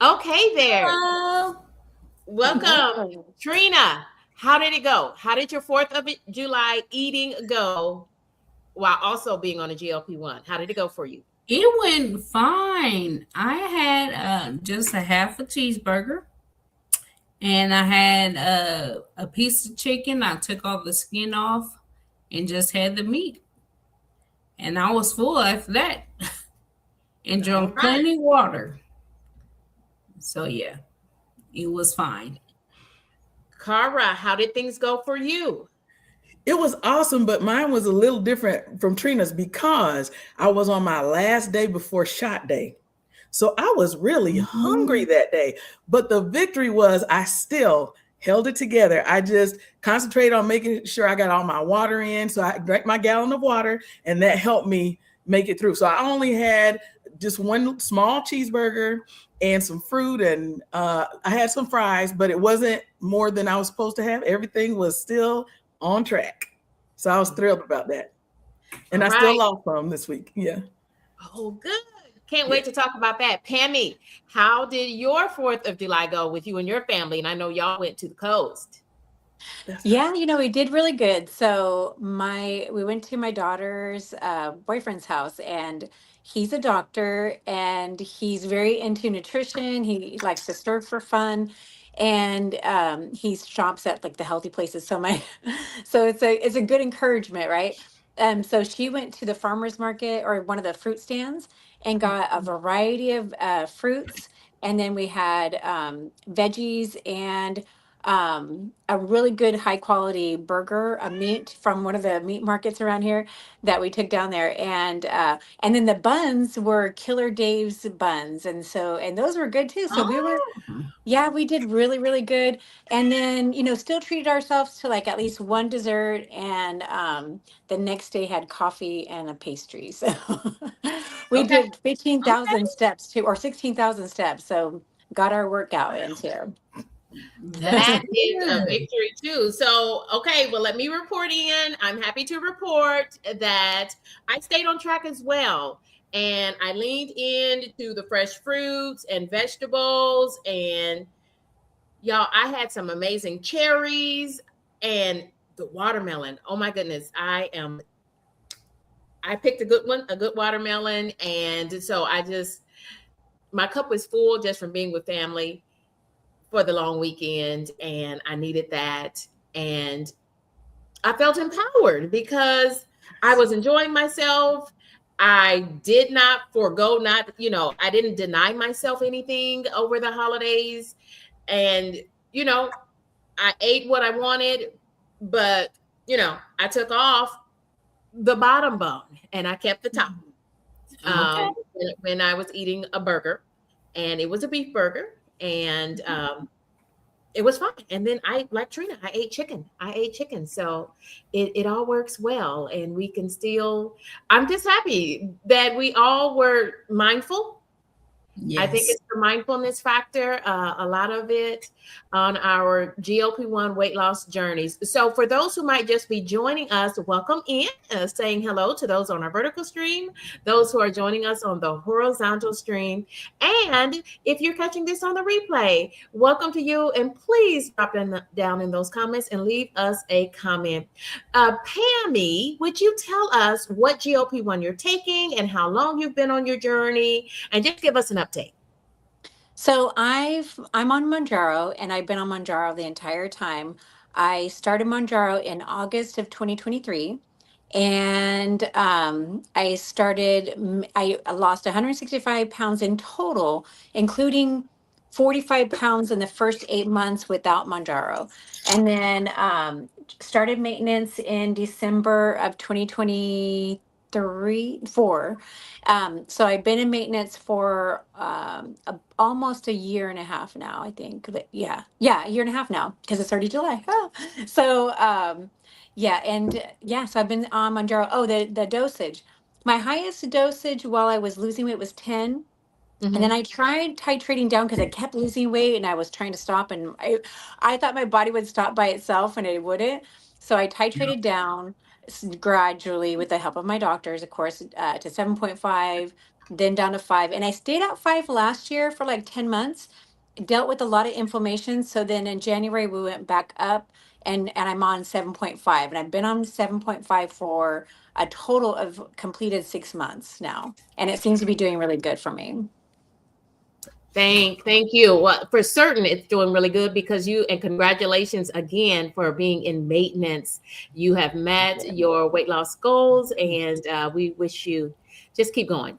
Okay, there. Hello. Welcome, Hello. Trina. How did it go? How did your 4th of July eating go while also being on a GLP-1? How did it go for you? It went fine. I had just a half a cheeseburger and I had a piece of chicken. I took all the skin off and just had the meat. And I was full after that and All drank right. plenty water. So, yeah, it was fine. Cara, how did things go for you? It was awesome, but mine was a little different from Trina's because I was on my last day before shot day. So I was really hungry Mhm. that day. But the victory was I still held it together. I just concentrated on making sure I got all my water in. So I drank my gallon of water, and that helped me make it through. So I only had just one small cheeseburger and some fruit, and I had some fries, but it wasn't more than I was supposed to have. Everything was still on track. So I was thrilled about that. And All I still right. lost some this week. Yeah. Oh, good. Can't Yeah. wait to talk about that. Pammy, how did your 4th of July go with you and your family? And I know y'all went to the coast. That's right. Yeah, we did really good. So my we went to my daughter's boyfriend's house, and he's a doctor, and he's very into nutrition. He likes to stir for fun, and he shops at like the healthy places. So my so it's a good encouragement, right? So she went to the farmers market or one of the fruit stands and got a variety of fruits, and then we had veggies and a really good high quality burger, a meat from one of the meat markets around here that we took down there, and then the buns were Killer Dave's buns, and those were good too. So we were Oh, yeah, we did really, really good. And then, still treated ourselves to like at least one dessert. And the next day had coffee and a pastry. So we Okay. did 15,000 steps too, or 16,000 steps. So got our workout in too. that's That is a good. victory too. So, okay, well, let me report in. I'm happy to report that I stayed on track as well. And I leaned into the fresh fruits and vegetables. And y'all, I had some amazing cherries and the watermelon. Oh my goodness. I picked a good one, a good watermelon. And so my cup was full just from being with family for the long weekend, and I needed that. And I felt empowered because I was enjoying myself. I did not forego, not, I didn't deny myself anything over the holidays. And, you know, I ate what I wanted, but, I took off the bottom bone and I kept the top. Okay. When I was eating a burger, and it was a beef burger. And it was fine. And then like Trina, I ate chicken. So it all works well. And we can still, I'm just happy that we all were mindful. I think Yes. it's the mindfulness factor, a lot of it on our GLP-1 weight loss journeys. So, for those who might just be joining us, welcome in, saying hello to those on our vertical stream, those who are joining us on the horizontal stream. And if you're catching this on the replay, welcome to you. And please drop down in those comments and leave us a comment. Pammy, would you tell us what GLP-1 you're taking and how long you've been on your journey? And just give us an update. So I'm on Mounjaro, and I've been on Mounjaro the entire time. I started Mounjaro in August of 2023, and I lost 165 pounds in total, including 45 pounds in the first 8 months without Mounjaro, and then started maintenance in December of 2023 4. So I've been in maintenance for almost a year and a half now, I think. Yeah, a year and a half now because it's already July. So yeah, and yeah, so I've been on Mounjaro. Oh, the dosage. My highest dosage while I was losing weight was 10. And then Mm-hmm. I tried titrating down because I kept losing weight and I was trying to stop, and I thought my body would stop by itself and it wouldn't. So I titrated down gradually with the help of my doctors, of course, to 7.5, then down to 5. And I stayed at 5 last year for like 10 months, dealt with a lot of inflammation. So then in January, we went back up and I'm on 7.5. And I've been on 7.5 for a total of completed 6 months now. And it seems to be doing really good for me. Thank you. Well, for certain, it's doing really good because and congratulations again for being in maintenance. You have met your weight loss goals, and we wish you just keep going,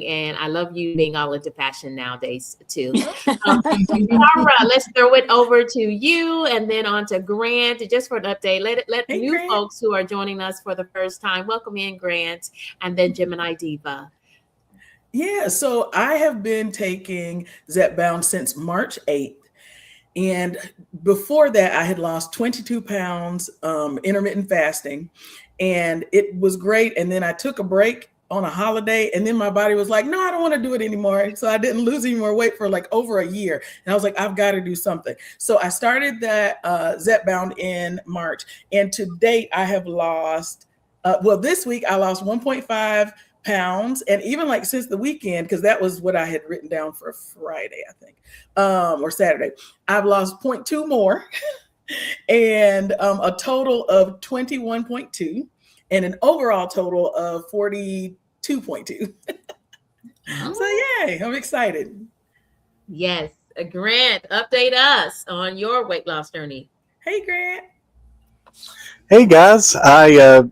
and I love you being all into fashion nowadays too. Laura, let's throw it over to you, and then on to Grant just for an update. Let new Grant. folks who are joining us for the first time welcome in Grant, and then Gemini Diva. Yeah, so I have been taking Zepbound since March 8th. And before that, I had lost 22 pounds, intermittent fasting, and it was great. And then I took a break on a holiday, and then my body was like, no, I don't want to do it anymore. So I didn't lose any more weight for like over a year. And I was like, I've got to do something. So I started that Zepbound in March. And to date, I have lost, this week I lost 1.5 pounds. And even like since the weekend, because that was what I had written down for Friday, I think, or Saturday, I've lost 0.2 more and a total of 21.2 and an overall total of 42.2. So yay, I'm excited. Yes. Grant, update us on your weight loss journey. Hey, Grant. Hey guys, I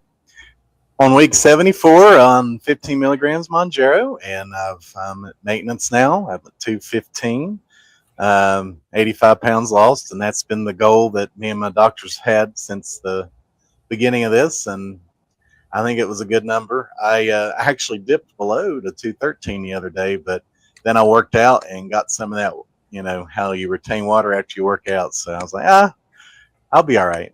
on week 74 on 15 milligrams Mounjaro, and I'm at maintenance now. I'm at 215, 85 pounds lost, and that's been the goal that me and my doctors had since the beginning of this, and I think it was a good number. I actually dipped below to 213 the other day, but then I worked out and got some of that, you know, how you retain water after you work out. So I was like, I'll be all right.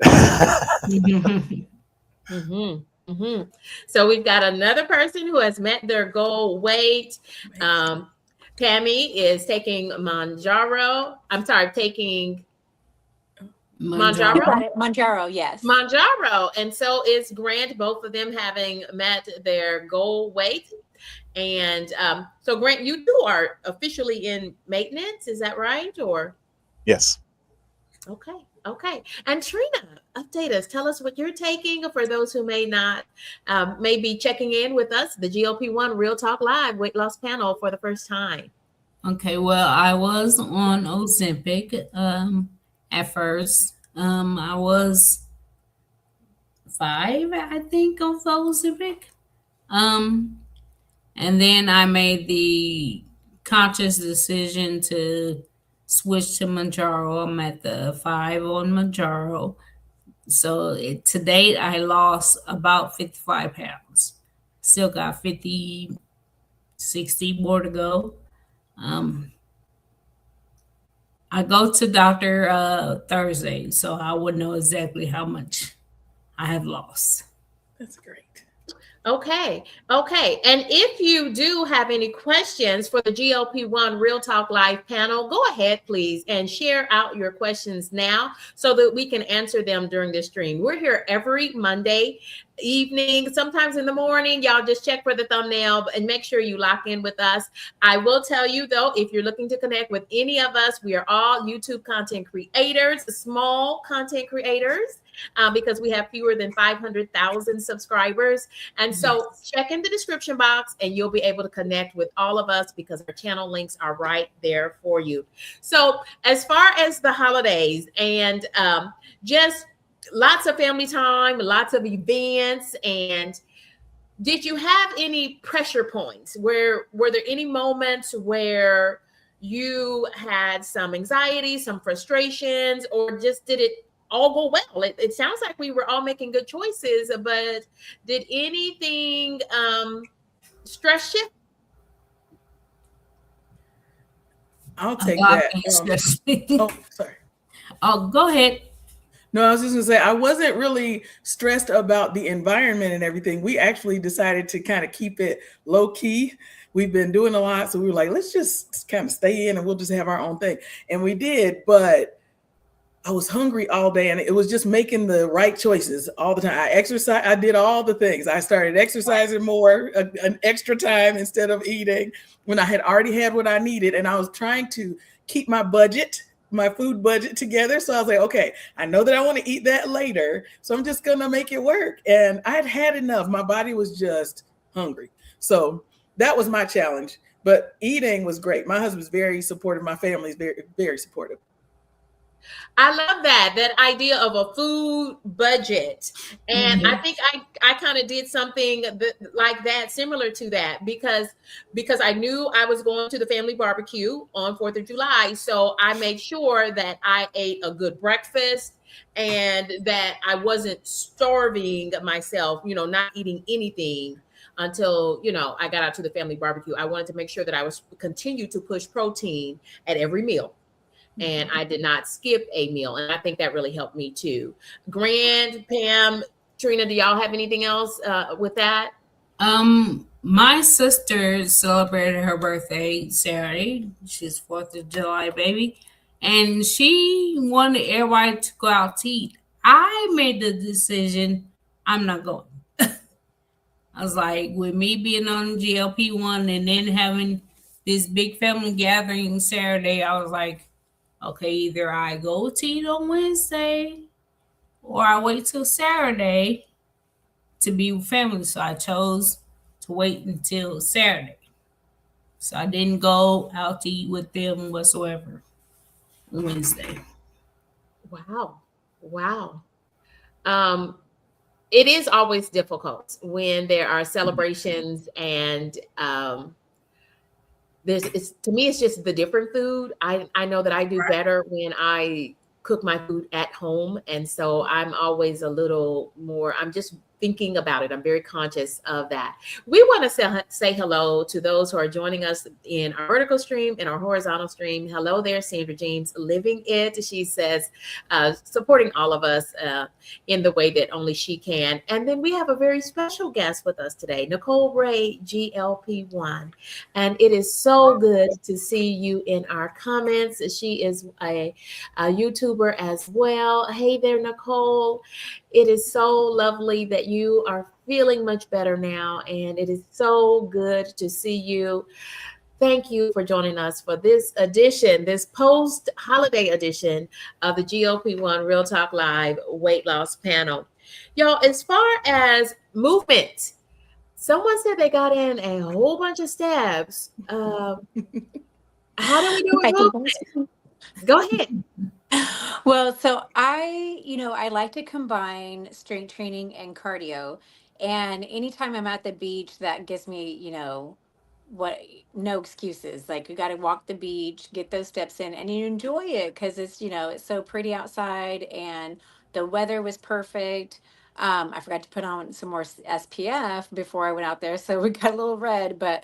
So we've got another person who has met their goal weight. Tammy is taking Mounjaro. I'm sorry, taking Mounjaro. Mounjaro, yes. Mounjaro. And so is Grant, both of them having met their goal weight. And so Grant, you two are officially in maintenance, is that right? Or Yes. Okay. And Trina, update us. Tell us what you're taking for those who may not, may be checking in with us, the GLP-1 Real Talk Live weight loss panel for the first time. Okay, well, I was on Ozempic at first. I was 5, I think, on Ozempic. And then I made the conscious decision to switch to Mounjaro. I'm at the 5 on Mounjaro. So to date, I lost about 55 pounds. Still got 50, 60 more to go. I go to doctor Thursday, so I would know exactly how much I have lost. That's great. Okay. And if you do have any questions for the GLP-1 Real Talk Live panel, go ahead, please, and share out your questions now so that we can answer them during the stream. We're here every Monday evening, sometimes in the morning. Y'all just check for the thumbnail and make sure you lock in with us. I will tell you, though, if you're looking to connect with any of us, we are all YouTube content creators, small content creators. Because we have fewer than 500,000 subscribers. And so check in the description box and you'll be able to connect with all of us because our channel links are right there for you. So as far as the holidays and just lots of family time, lots of events, and did you have any pressure points? Were there any moments where you had some anxiety, some frustrations, or just did it all go well? It sounds like we were all making good choices, but did anything stress you? I'll take that. Sorry. Oh, go ahead. No, I was just gonna say, I wasn't really stressed about the environment and everything. We actually decided to kind of keep it low key. We've been doing a lot. So we were like, let's just kind of stay in and we'll just have our own thing. And we did, but I was hungry all day, and it was just making the right choices all the time. I exercised. I did all the things. I started exercising more, an extra time instead of eating when I had already had what I needed. And I was trying to keep my budget, my food budget together. So I was like, okay, I know that I want to eat that later, so I'm just going to make it work. And I had had enough. My body was just hungry. So that was my challenge. But eating was great. My husband's very supportive. My family's very, very supportive. I love that idea of a food budget. And I think I kind of did something like that, similar to that, because I knew I was going to the family barbecue on 4th of July. So I made sure that I ate a good breakfast and that I wasn't starving myself, not eating anything until, I got out to the family barbecue. I wanted to make sure that I was continue to push protein at every meal. And I did not skip a meal. And I think that really helped me too. Grand, Pam, Trina, do y'all have anything else with that? My sister celebrated her birthday Saturday. She's 4th of July baby. And she wanted everybody to go out to eat. I made the decision I'm not going. I was like, with me being on GLP-1 and then having this big family gathering Saturday, I was like, okay, either I go to eat on Wednesday or I wait till Saturday to be with family. So I chose to wait until Saturday. So I didn't go out to eat with them whatsoever on Wednesday. Wow. It is always difficult when there are celebrations and to me, it's just the different food. I know that I do better when I cook my food at home. And so I'm always a little more, I'm just thinking about it. I'm very conscious of that. We want to say hello to those who are joining us in our vertical stream and our horizontal stream. Hello there, Sandra James, living it. She says, supporting all of us in the way that only she can. And then we have a very special guest with us today, Nicole Ray, GLP-1. And it is so good to see you in our comments. She is a YouTuber as well. Hey there, Nicole. It is so lovely that you are feeling much better now, and it is so good to see you. Thank you for joining us for this edition, this post-holiday edition of the GLP-1 Real Talk Live Weight Loss Panel. Y'all, as far as movement, someone said they got in a whole bunch of steps. How do we do with movement? Go ahead. Well, so I like to combine strength training and cardio. And anytime I'm at the beach, that gives me, no excuses. Like you got to walk the beach, get those steps in, and you enjoy it because it's so pretty outside and the weather was perfect. I forgot to put on some more SPF before I went out there, so we got a little red, but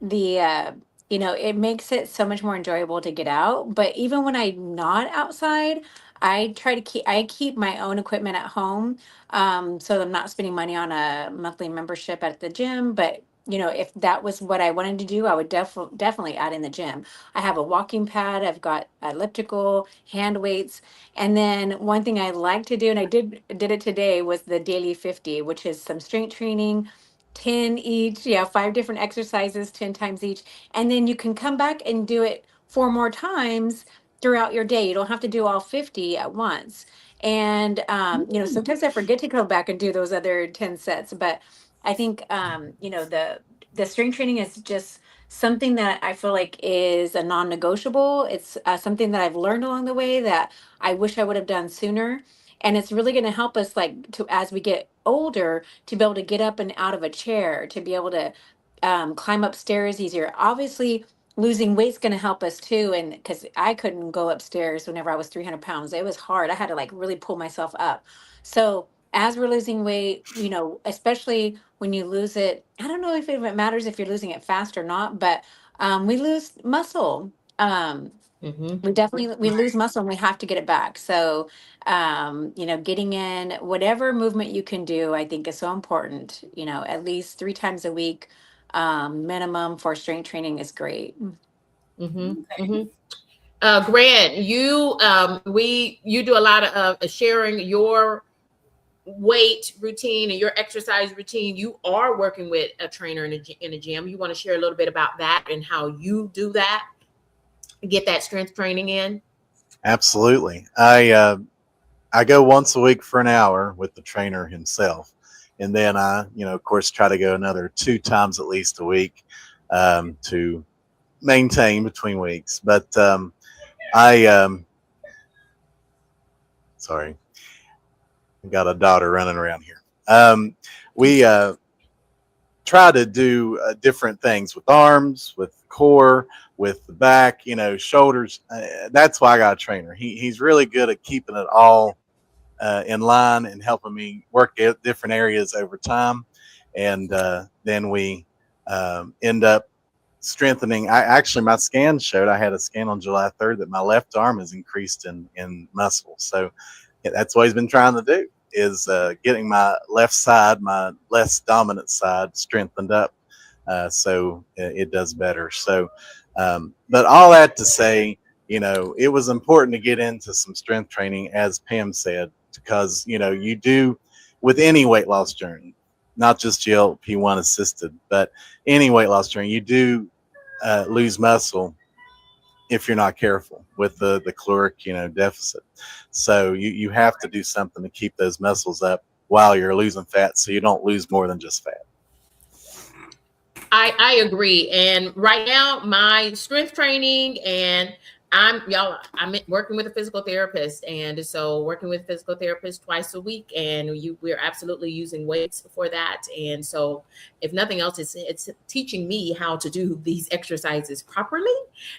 the it makes it so much more enjoyable to get out. But even when I'm not outside, I keep my own equipment at home, so I'm not spending money on a monthly membership at the gym. But if that was what I wanted to do, I would definitely add in the gym. I have a walking pad, I've got elliptical, hand weights, and then one thing I like to do, and I did it today, was the daily 50, which is some strength training, 10 each, 5 different exercises, 10 times each. And then you can come back and do it 4 more times throughout your day. You don't have to do all 50 at once. And, sometimes I forget to go back and do those other 10 sets. But I think, the strength training is just something that I feel like is a non-negotiable. It's something that I've learned along the way that I wish I would have done sooner. And it's really going to help us, like, to as we get older, to be able to get up and out of a chair, to be able to climb upstairs easier. Obviously, losing weight's going to help us too. And because I couldn't go upstairs whenever I was 300 pounds, it was hard. I had to like really pull myself up. So as we're losing weight, especially when you lose it, I don't know if it matters if you're losing it fast or not, but we lose muscle. We lose muscle and we have to get it back. So, getting in whatever movement you can do, I think is so important. At least 3 times a week, minimum for strength training is great. Grant, you do a lot of sharing your weight routine and your exercise routine. You are working with a trainer in a gym. You want to share a little bit about that and how you do that, get that strength training in? Absolutely. I go once a week for an hour with the trainer himself, and then I, of course, try to go another 2 times at least a week to maintain between weeks. But I, sorry, I got a daughter running around here. We try to do different things with arms, with core, with the back, shoulders. That's why I got a trainer. He's really good at keeping it all in line and helping me work different areas over time. And then we end up strengthening. My scan showed, I had a scan on July 3rd, that my left arm is increased in muscle. So yeah, that's what he's been trying to do, is getting my left side, my less dominant side, strengthened up, so it does better. So, but all that to say, it was important to get into some strength training, as Pam said, because you do, with any weight loss journey, not just GLP-1 assisted, but any weight loss journey, you do lose muscle if you're not careful with the caloric deficit. So you have to do something to keep those muscles up while you're losing fat, so you don't lose more than just fat. I agree. And right now, my strength training, and I'm working with a physical therapist, and so working with a physical therapist twice a week, and we're absolutely using weights for that. And so, if nothing else, it's teaching me how to do these exercises properly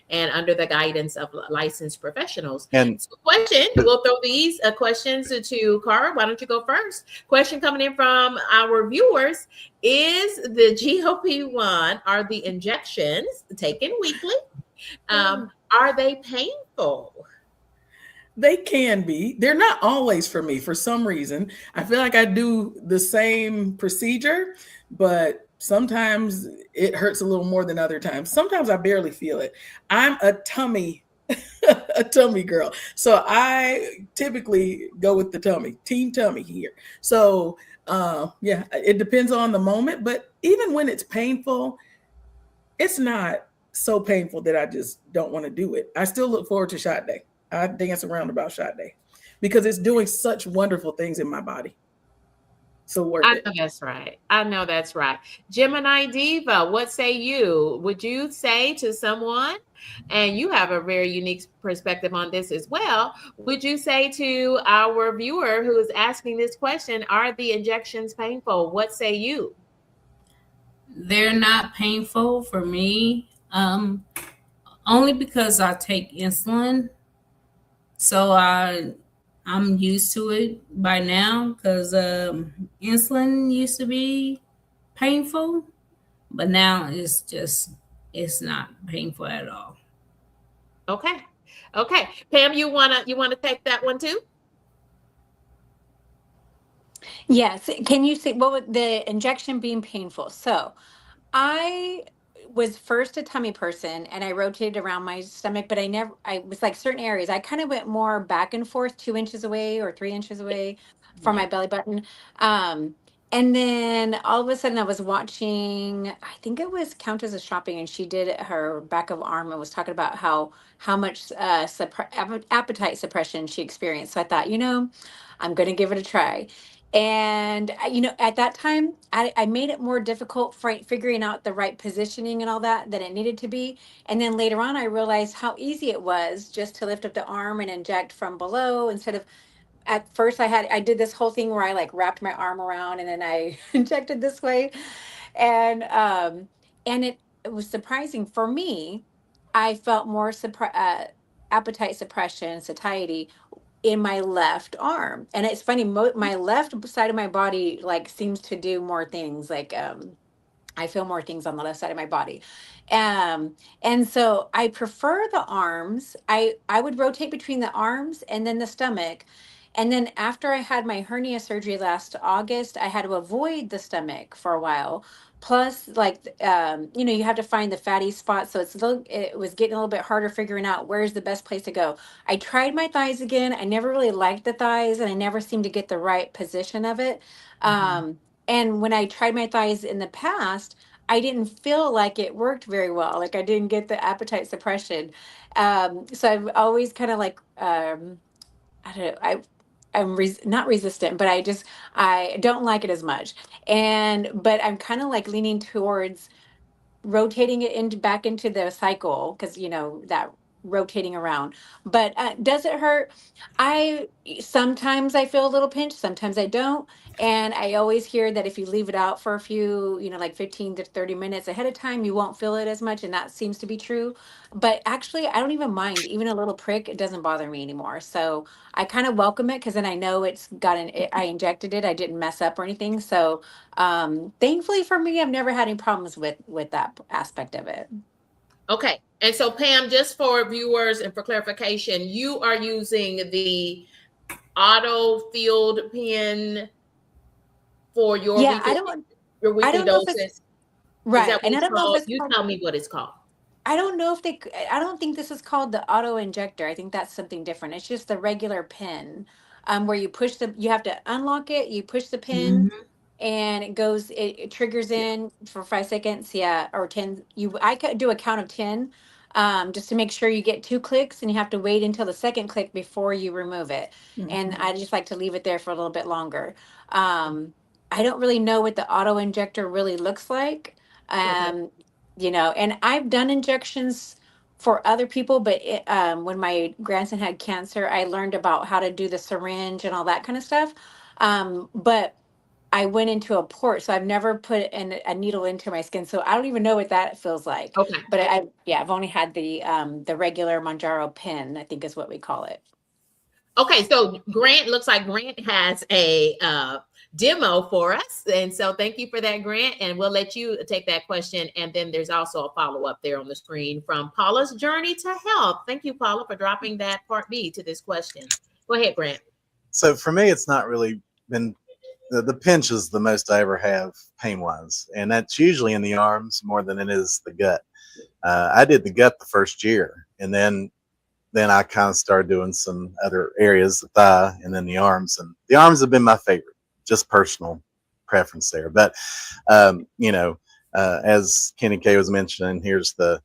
and under the guidance of licensed professionals. And so question, we'll throw these questions to Cara. Why don't you go first? Question coming in from our viewers: is the GLP-1, are the injections taken weekly? Are they painful? They can be. They're not always for me for some reason. I feel like I do the same procedure, but sometimes it hurts a little more than other times. Sometimes I barely feel it. I'm a tummy girl. So I typically go with the tummy, team tummy here. So yeah, it depends on the moment, but even when it's painful, it's not so painful that I just don't want to do it. I still look forward to shot day. I dance around about shot day because it's doing such wonderful things in my body. So worth it. I know that's right. Gemini Diva, what say you? Would you say to someone, and you have a very unique perspective on this as well, would you say to our viewer who is asking this question, are the injections painful? What say you? They're not painful for me, only because I take insulin. So I'm used to it by now, because insulin used to be painful, but now it's not painful at all. Okay. Pam, you wanna take that one too? Yes. Can you see what would the injection being painful? So I was first a tummy person and I rotated around my stomach, but I was like certain areas. I kind of went more back and forth, 2 inches away or 3 inches away from my belly button. Um, and then all of a sudden I was watching, I think it was Countess of Shopping, and she did her back of arm and was talking about how much appetite suppression she experienced. So I thought, I'm going to give it a try. And at that time, I made it more difficult for figuring out the right positioning and all that than it needed to be. And then later on, I realized how easy it was just to lift up the arm and inject from below, instead of, at first I did this whole thing where I like wrapped my arm around and then I injected this way. And it was surprising for me. I felt more appetite suppression, satiety in my left arm. And it's funny, my left side of my body like seems to do more things. Like I feel more things on the left side of my body. And so I prefer the arms. I would rotate between the arms and then the stomach. And then after I had my hernia surgery last August, I had to avoid the stomach for a while. Plus, like, you have to find the fatty spot. So it was getting a little bit harder figuring out where's the best place to go. I tried my thighs again. I never really liked the thighs, and I never seemed to get the right position of it. And when I tried my thighs in the past, I didn't feel like it worked very well. Like I didn't get the appetite suppression. So I've always kind of like, I don't know, I'm not resistant, but I don't like it as much. But I'm kind of like leaning towards rotating it back into the cycle, because that rotating around. But does it hurt? I Sometimes I feel a little pinch, sometimes I don't. And I always hear that if you leave it out for a few, like 15 to 30 minutes ahead of time, you won't feel it as much, and that seems to be true. But actually, I don't even mind. Even a little prick, it doesn't bother me anymore. So I kind of welcome it, because then I know I injected it, I didn't mess up or anything. So thankfully for me, I've never had any problems with that aspect of it. Okay. And so Pam, just for viewers and for clarification, you are using the auto field pen for your Yeah, weekly I don't know if it's doses. Is right. that what And I it's don't know if called? it's You called, tell me what it's called. I don't know if I don't think this is called the auto injector. I think that's something different. It's just the regular pen, where you have to unlock it, you push the pin, Mhm. and it triggers in for 5 seconds. Yeah, or 10. I could do a count of 10, just to make sure you get 2 clicks, and you have to wait until the second click before you remove it. And I just like to leave it there for a little bit longer. I don't really know what the auto injector really looks like. Okay. And I've done injections for other people, but when my grandson had cancer, I learned about how to do the syringe and all that kind of stuff. But I went into a port, so I've never put a needle into my skin, so I don't even know what that feels like. Okay. But I've only had the regular Mounjaro pen, I think is what we call it. Okay, so looks like Grant has a demo for us. And so thank you for that, Grant. And we'll let you take that question. And then there's also a follow-up there on the screen from Paula's Journey to Health. Thank you, Paula, for dropping that part B to this question. Go ahead, Grant. So for me, it's not really been the pinch is the most I ever have pain wise, and that's usually in the arms more than it is the gut. I did the gut the first year, and then I kind of started doing some other areas, the thigh, and then the arms. And the arms have been my favorite, just personal preference there. But as Kenny K was mentioning, here's the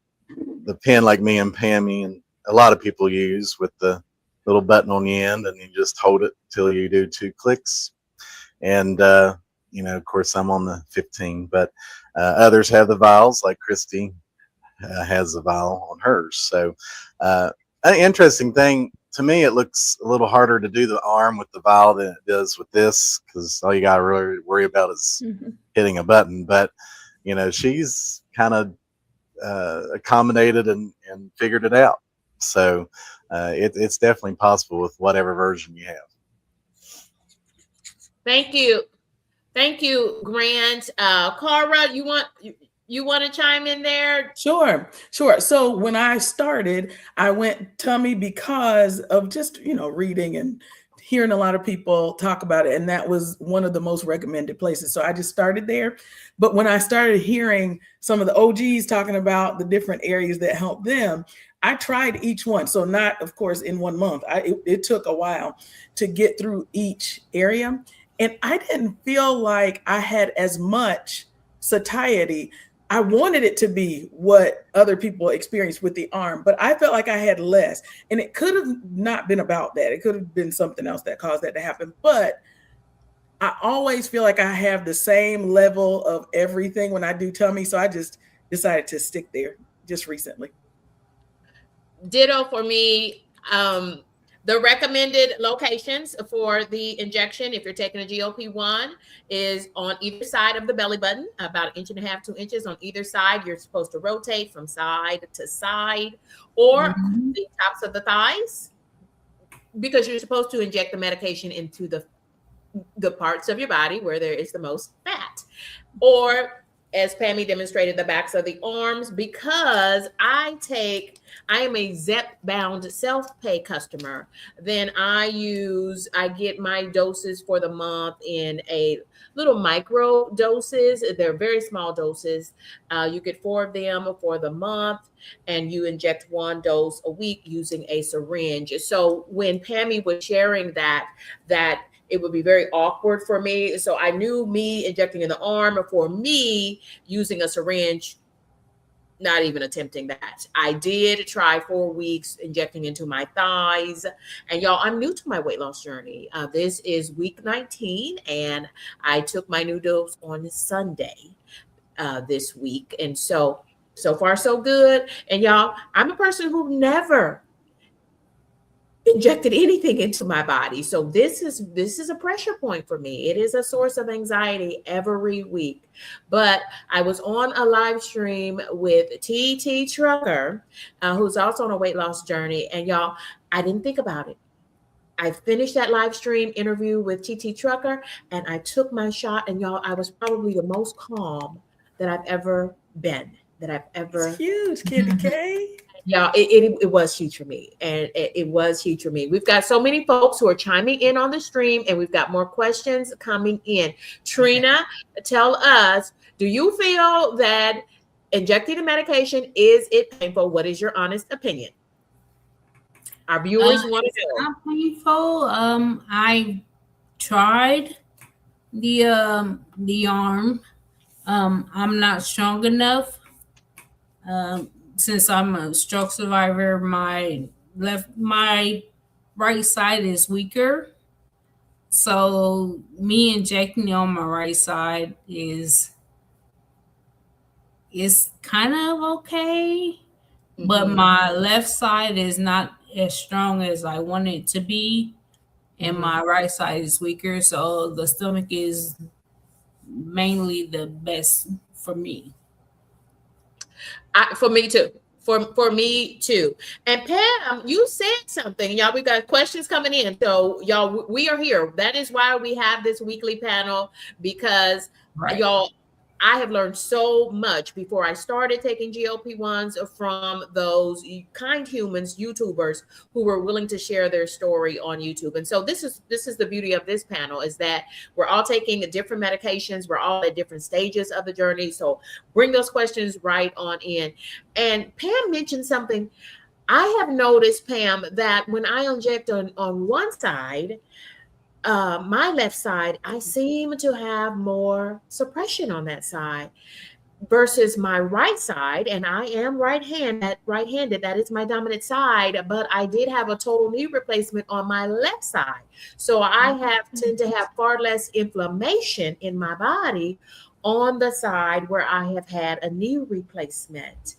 pen like me and Pammy and a lot of people use with the little button on the end, and you just hold it till you do 2 clicks. And of course, I'm on the 15, but others have the vials, like Christy has a vial on hers. So an interesting thing to me, it looks a little harder to do the arm with the vial than it does with this, because all you got to really worry about is hitting a button. But she's kind of accommodated and figured it out. So it's definitely possible with whatever version you have. Thank you. Thank you, Grant. Cara, you want to chime in there? Sure. So when I started, I went tummy because of just, reading and hearing a lot of people talk about it. And that was one of the most recommended places. So I just started there. But when I started hearing some of the OGs talking about the different areas that help them, I tried each one. So not, of course, in 1 month. It took a while to get through each area. And I didn't feel like I had as much satiety. I wanted it to be what other people experienced with the arm, but I felt like I had less. And it could have not been about that. It could have been something else that caused that to happen. But I always feel like I have the same level of everything when I do tummy. So I just decided to stick there just recently. Ditto for me. The recommended locations for the injection, if you're taking a GLP-1, is on either side of the belly button, about 1.5 inches, 2 inches on either side. You're supposed to rotate from side to side, or the tops of the thighs, because you're supposed to inject the medication into the parts of your body where there is the most fat. Or as Pammy demonstrated, the backs of the arms, because I am a Zepbound self-pay customer. Then I get my doses for the month in a little micro doses. They're very small doses. You get 4 of them for the month, and you inject 1 dose a week using a syringe. So when Pammy was sharing that it would be very awkward for me. So I knew me injecting in the arm, for me using a syringe, not even attempting that. I did try 4 weeks injecting into my thighs. And y'all, I'm new to my weight loss journey. This is week 19, and I took my new dose on Sunday this week. And so far, so good. And y'all, I'm a person who never injected anything into my body. So this is a pressure point for me. It is a source of anxiety every week. But I was on a live stream with TT Trucker, who's also on a weight loss journey. And y'all, I didn't think about it. I finished that live stream interview with TT Trucker, and I took my shot. And y'all, I was probably the most calm that I've ever been. It's huge, Kitty K. Yeah, it was huge for me, and it was huge for me. We've got so many folks who are chiming in on the stream, and we've got more questions coming in. Trina, tell us, do you feel that injecting the medication, is it painful? What is your honest opinion? Our viewers want to know. Not painful. I tried the arm. I'm not strong enough. Since I'm a stroke survivor, my right side is weaker. So me injecting on my right side is kind of okay, but my left side is not as strong as I want it to be, and my right side is weaker. So the stomach is mainly the best for me. For me too. For me too. And Pam, you said something. Y'all, we got questions coming in. So y'all, we are here. That is why we have this weekly panel, because y'all, I have learned so much before I started taking GLP-1s from those kind humans, YouTubers, who were willing to share their story on YouTube. And so this is the beauty of this panel, is that we're all taking different medications. We're all at different stages of the journey. So bring those questions right on in. And Pam mentioned something. I have noticed, Pam, that when I inject on one side, my left side, I seem to have more suppression on that side versus my right side. And I am right-handed. That is my dominant side. But I did have a total knee replacement on my left side. So I tend to have far less inflammation in my body on the side where I have had a knee replacement.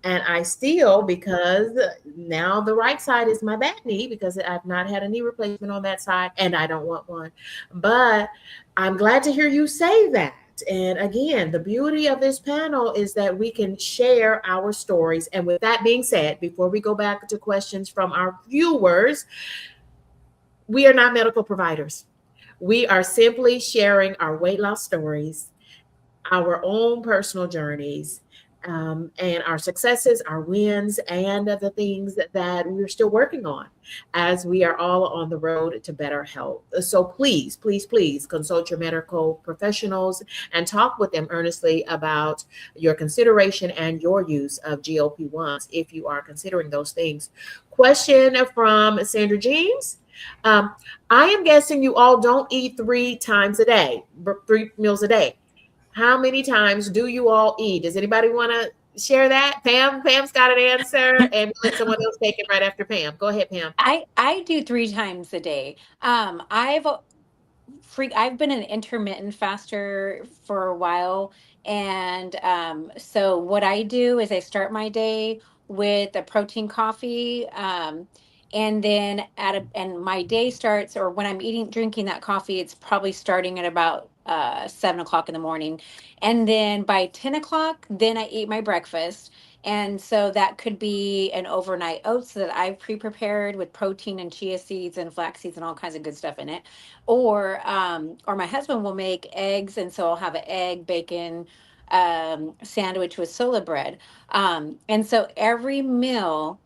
And I still, because now the right side is my bad knee, because I've not had a knee replacement on that side, and I don't want one. But I'm glad to hear you say that. And again, the beauty of this panel is that we can share our stories. And with that being said, before we go back to questions from our viewers, we are not medical providers. We are simply sharing our weight loss stories, our own personal journeys, and our successes, our wins, and the things that we're still working on as we are all on the road to better health. So please, please, please consult your medical professionals and talk with them earnestly about your consideration and your use of GLP-1s if you are considering those things. Question from Sandra James. I am guessing you all don't eat 3 times a day, 3 meals a day. How many times do you all eat? Does anybody want to share that? Pam's got an answer, and we'll let someone else take it right after Pam. Go ahead, Pam. I do 3 times a day. I've been an intermittent faster for a while. And so what I do is I start my day with a protein coffee. And then and my day starts, or when I'm drinking that coffee, it's probably starting at about 7 o'clock in the morning. And then by 10 o'clock, then I eat my breakfast. And so that could be an overnight oats that I've pre-prepared with protein and chia seeds and flax seeds and all kinds of good stuff in it. Or my husband will make eggs, and so I'll have an egg, bacon, sandwich with sola bread. And so every meal,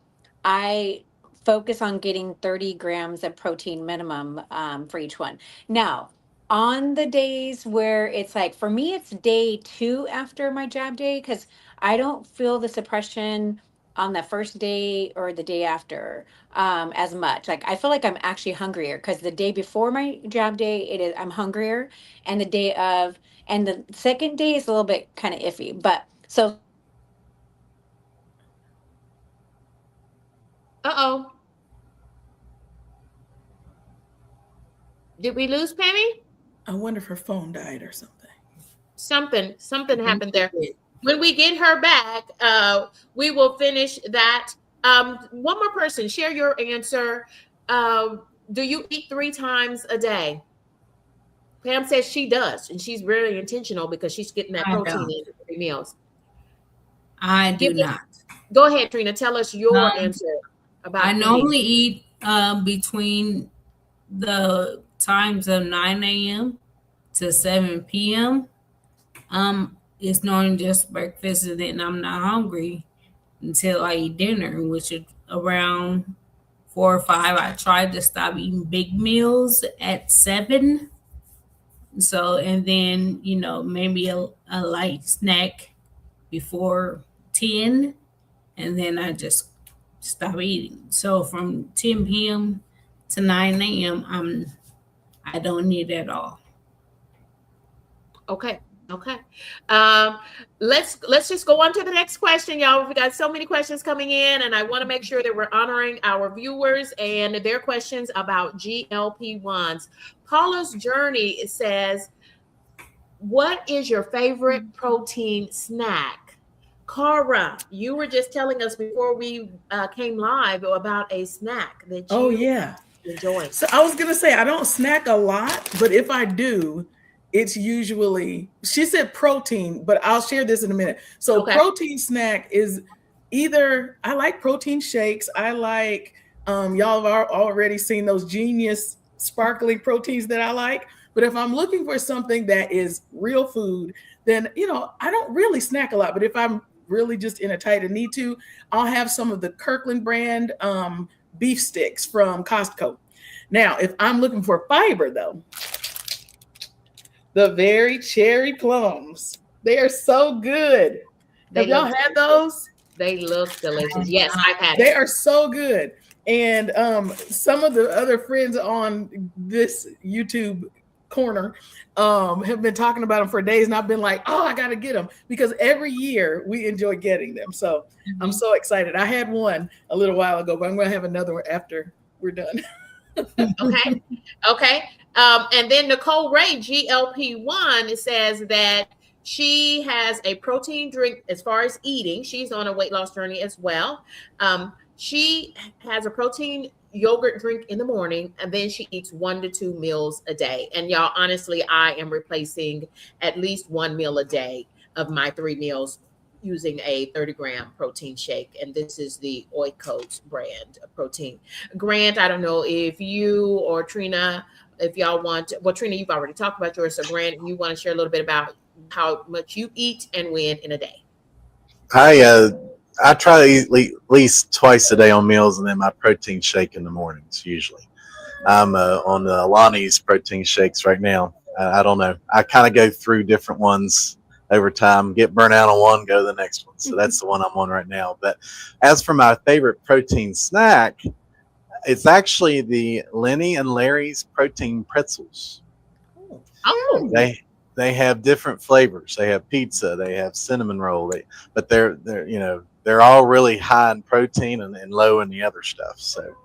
I focus on getting 30 grams of protein minimum for each one. Now, on the days where it's like, for me, it's day 2 after my jab day, because I don't feel the suppression on the first day or the day after as much. Like, I feel like I'm actually hungrier, because the day before my jab day, I'm hungrier, and the day of, and the second day is a little bit kind of iffy. But so Uh-oh. Did we lose Pammy? I wonder if her phone died or something. Something happened there. When we get her back, we will finish that. One more person, share your answer. Do you eat 3 times a day? Pam says she does, and she's very intentional because she's getting that I protein don't. in 3 meals. I do not. Go ahead, Trina. Tell us your Um, answer about I eating. normally eat between the times of 9 a.m. to 7 p.m. It's normally just breakfast, and then I'm not hungry until I eat dinner, which is around 4 or 5. I tried to stop eating big meals at 7. So, and then, maybe a light snack before 10, and then I just stop eating. So from 10 p.m. to 9 a.m., I don't need it at all. Okay. Let's just go on to the next question, y'all. We got so many questions coming in, and I want to make sure that we're honoring our viewers and their questions about GLP-1s. Paula's Journey says, what is your favorite protein snack? Cara, you were just telling us before we came live about a snack that you enjoy. So I was gonna say I don't snack a lot, but if I do, it's usually, she said protein, but I'll share this in a minute. So protein snack is either, I like protein shakes. I like, y'all have already seen those Genius sparkling proteins that I like. But if I'm looking for something that is real food, then, I don't really snack a lot. But if I'm really just in a tight and need to, I'll have some of the Kirkland brand beef sticks from Costco. Now, if I'm looking for fiber, though, the very cherry plums. They are so good. Have y'all had those? They look delicious. Yes, I've had They are so good. And some of the other friends on this YouTube corner have been talking about them for days, and I've been like, oh, I got to get them, because every year we enjoy getting them. So I'm so excited. I had one a little while ago, but I'm going to have another one after we're done. Okay. And then Nicole Ray, GLP-1, says that she has a protein drink as far as eating. She's on a weight loss journey as well. She has a protein yogurt drink in the morning, and then she eats 1 to 2 meals a day. And y'all, honestly, I am replacing at least 1 meal a day of my 3 meals using a 30-gram protein shake, and this is the Oikos brand of protein. Grant, I don't know if you or Trina, if y'all want, well, Trina, you've already talked about yours, so Grant, you want to share a little bit about how much you eat and when in a day? I try to eat at least twice a day on meals, and then my protein shake in the mornings usually. I'm on Lonnie's protein shakes right now. I don't know. I kind of go through different ones over time, get burnt out on one, go to the next one. So that's the one I'm on right now. But as for my favorite protein snack, it's actually the Lenny and Larry's protein pretzels. Oh, they have different flavors. They have pizza, they have cinnamon roll, but they're all really high in protein and low in the other stuff. So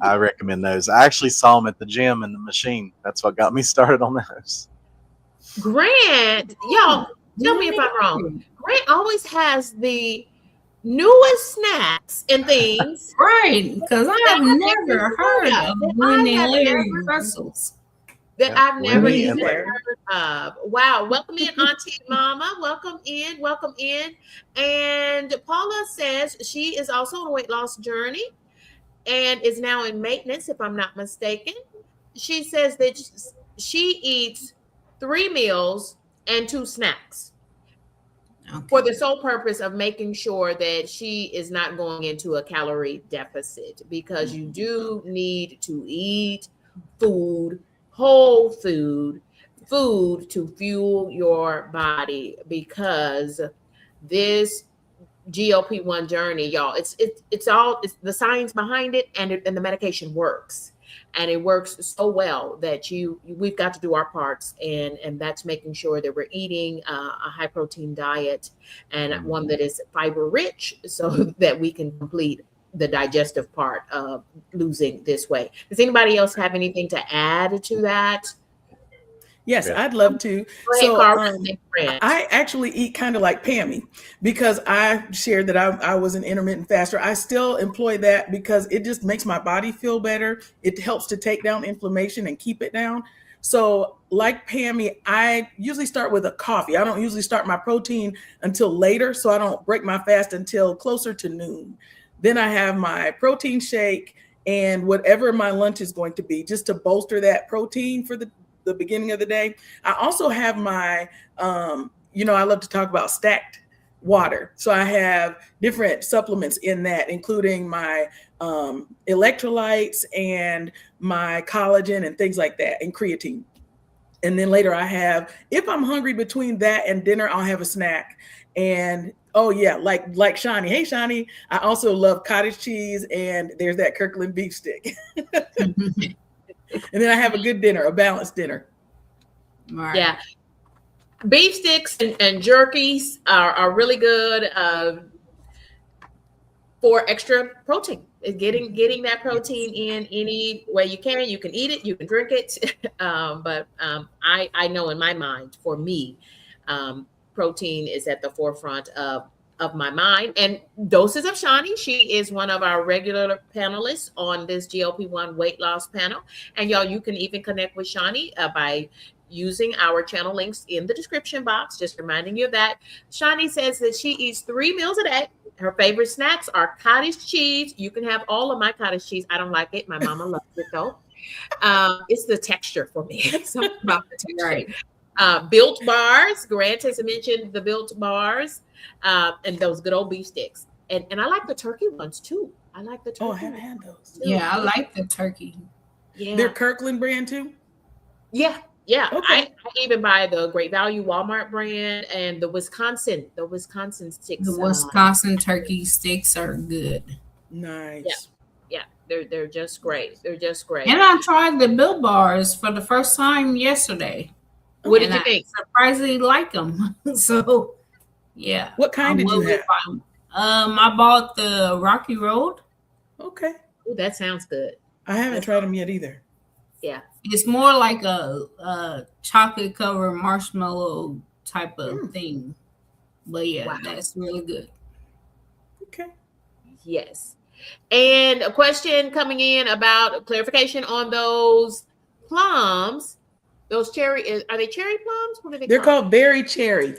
I recommend those. I actually saw them at the gym in the machine. That's what got me started on those. Grant, y'all, tell me if I'm wrong. Grant always has the newest snacks and things. Right, because I've never heard of Lenny and Larry pretzels. That I've never even heard of. Wow. Welcome in, Auntie Mama. Welcome in. And Paula says she is also on a weight loss journey and is now in maintenance, if I'm not mistaken. She says that she eats 3 meals and 2 snacks. for the sole purpose of making sure that she is not going into a calorie deficit, because you do need to eat food, whole food to fuel your body, because this GLP-1 journey, y'all, it's the science behind it, and the medication works, and it works so well that we've got to do our parts, and that's making sure that we're eating a high protein diet, and one that is fiber rich, so that we can complete the digestive part of losing this weight. Does anybody else have anything to add to that? Yes, I'd love to. So I actually eat kind of like Pammy, because I shared that I was an intermittent faster. I still employ that because it just makes my body feel better. It helps to take down inflammation and keep it down. So like Pammy, I usually start with a coffee. I don't usually start my protein until later, so I don't break my fast until closer to noon. Then I have my protein shake and whatever my lunch is going to be, just to bolster that protein for the beginning of the day. I also have my, I love to talk about stacked water. So I have different supplements in that, including my electrolytes and my collagen and things like that, and creatine. And then later I have, if I'm hungry between that and dinner, I'll have a snack. And oh yeah, like Shani. Hey Shani, I also love cottage cheese, and there's that Kirkland beef stick. And then I have a good dinner, a balanced dinner. Right. Yeah. Beef sticks and jerkies are really good for extra protein. Getting that protein in any way you can. You can eat it, you can drink it. But I know in my mind, for me, protein is at the forefront of my mind. And Doses of Shani, she is one of our regular panelists on this GLP-1 weight loss panel. And y'all, you can even connect with Shani by using our channel links in the description box. Just reminding you of that. Shani says that she eats 3 meals a day. Her favorite snacks are cottage cheese. You can have all of my cottage cheese. I don't like it. My mama loves it though. It's the texture for me. Something about the texture. Right. Built bars. Grant has mentioned the built bars, and those good old beef sticks. And I like the turkey ones too. I like the turkey. Oh, I haven't had those. Too. Yeah, I like the turkey. Yeah. They're Kirkland brand too? Yeah. Yeah. Okay. I even buy the Great Value Walmart brand and the Wisconsin sticks. The Wisconsin turkey sticks are good. Nice. Yeah. They're just great. They're just great. And I tried the Built Bars for the first time yesterday. What did you think? Surprisingly like them. So, yeah. What kind did you have? I bought the Rocky Road. Okay. Ooh, that sounds good. I haven't tried them yet either. Yeah. It's more like a chocolate covered marshmallow type of thing. But yeah, that's really good. Okay. Yes. And a question coming in about clarification on those plums. Those cherry, are they cherry plums? What are they? They're called berry cherry.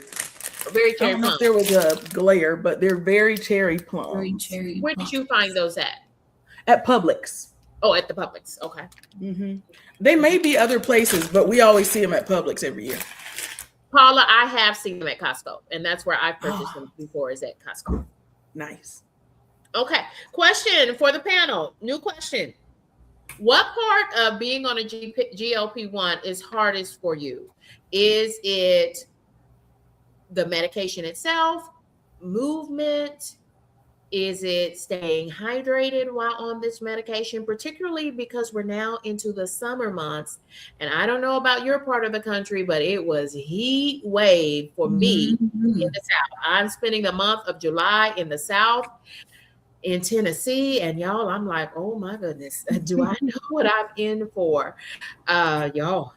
Berry cherry. I don't know if there was a glare, but they're berry cherry plums. Berry cherry. Where did you find those at? At Publix. Oh, at the Publix. Okay. Mm-hmm. They may be other places, but we always see them at Publix every year. Paula, I have seen them at Costco, and that's where I purchased them before, is at Costco. Nice. Okay. Question for the panel. New question. What part of being on a GLP-1 is hardest for you? Is it the medication itself, movement? Is it staying hydrated while on this medication, particularly because we're now into the summer months? And I don't know about your part of the country, but it was heat wave for me in the South. I'm spending the month of July in the South, in Tennessee, and y'all, I'm like, oh my goodness, do I know what I'm in for? Y'all.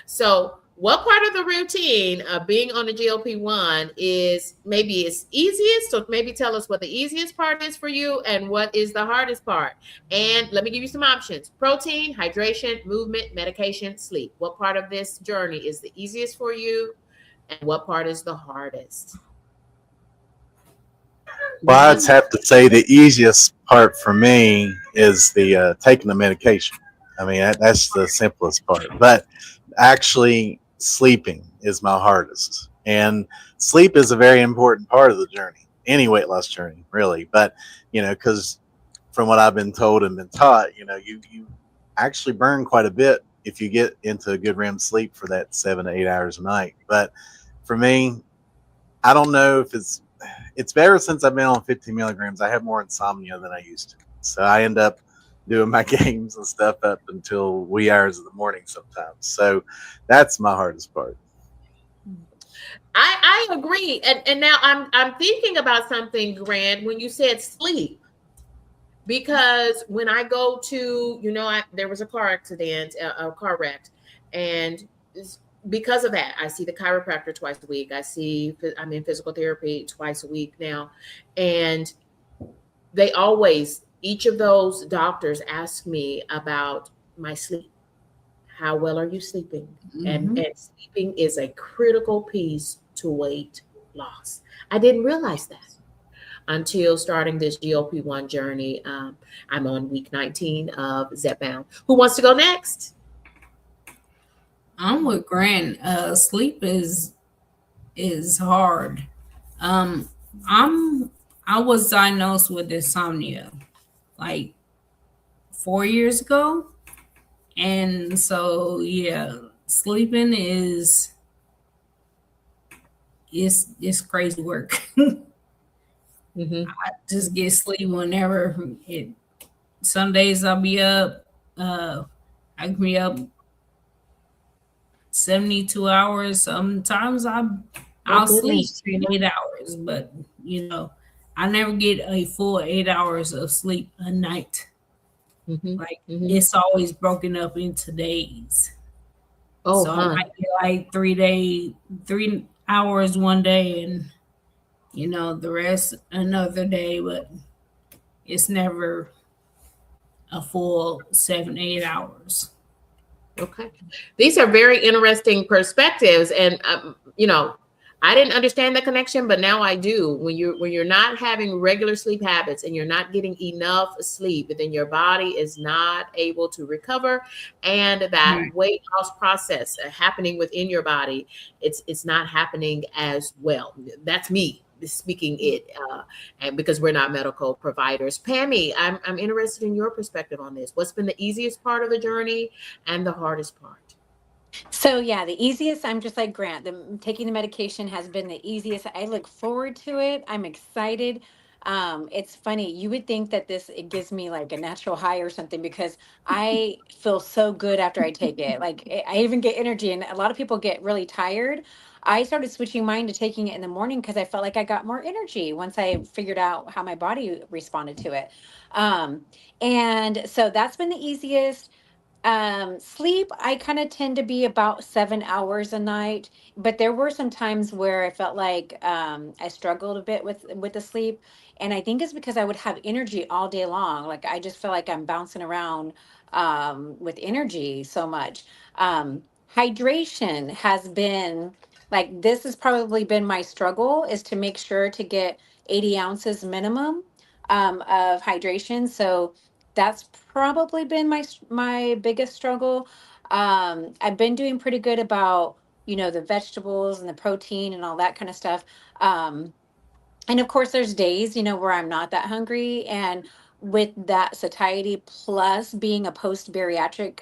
So what part of the routine of being on the GLP-1 is maybe it's easiest? So maybe tell us what the easiest part is for you and what is the hardest part. And let me give you some options: protein, hydration, movement, medication, sleep. What part of this journey is the easiest for you and what part is the hardest? Well, I'd have to say the easiest part for me is the taking the medication. I mean, that's the simplest part. But actually, sleeping is my hardest. And sleep is a very important part of the journey, any weight loss journey, really. But, because from what I've been told and been taught, you actually burn quite a bit if you get into a good REM sleep for that 7 to 8 hours a night. But for me, I don't know if it's better since I've been on 15 milligrams. I have more insomnia than I used to. So I end up doing my games and stuff up until wee hours of the morning sometimes. So that's my hardest part. I agree. And now I'm thinking about something, Grant, when you said sleep. Because when I go to, there was a car accident, a car wreck, and because of that, I see the chiropractor twice a week. I'm in physical therapy twice a week now, and they always, each of those doctors ask me about my sleep. How well are you sleeping? Mm-hmm. And sleeping is a critical piece to weight loss. I didn't realize that until starting this GLP-1 journey. I'm on week 19 of Zepbound. Who wants to go next? I'm with Grant. Sleep is hard. Um, I was diagnosed with insomnia like 4 years ago, and so yeah, sleeping is crazy work. Mm-hmm. I just get sleep whenever it. Some days I'll be up. I can be up 72 hours. Sometimes I'll sleep Goodness. 8 hours, but I never get a full 8 hours of sleep a night. Mm-hmm. Like Mm-hmm. it's always broken up into days. Oh, So I might get like 3 hours one day and the rest another day, but it's never a full 7, 8 hours. Okay. These are very interesting perspectives. And, I didn't understand the connection, but now I do. When you're not having regular sleep habits and you're not getting enough sleep, then your body is not able to recover, and that Right. weight loss process happening within your body, it's not happening as well. That's me speaking it, and because we're not medical providers. Pammy, I'm interested in your perspective on this. What's been the easiest part of the journey and the hardest part? So yeah, the easiest, I'm just like Grant. Taking the medication has been the easiest. I look forward to it. I'm excited. It's funny. You would think that it gives me like a natural high or something because I feel so good after I take it. Like I even get energy, and a lot of people get really tired. I started switching mine to taking it in the morning because I felt like I got more energy once I figured out how my body responded to it. Um, and so that's been the easiest. Sleep, I kind of tend to be about 7 hours a night, but there were some times where I felt like I struggled a bit with the sleep, and I think it's because I would have energy all day long. Like I just feel like I'm bouncing around with energy so much. Um, Hydration has been like this has probably been my struggle is to make sure to get 80 ounces minimum of hydration. So that's probably been my biggest struggle. I've been doing pretty good about the vegetables and the protein and all that kind of stuff. Um, and of course there's days where I'm not that hungry, and with that satiety plus being a post bariatric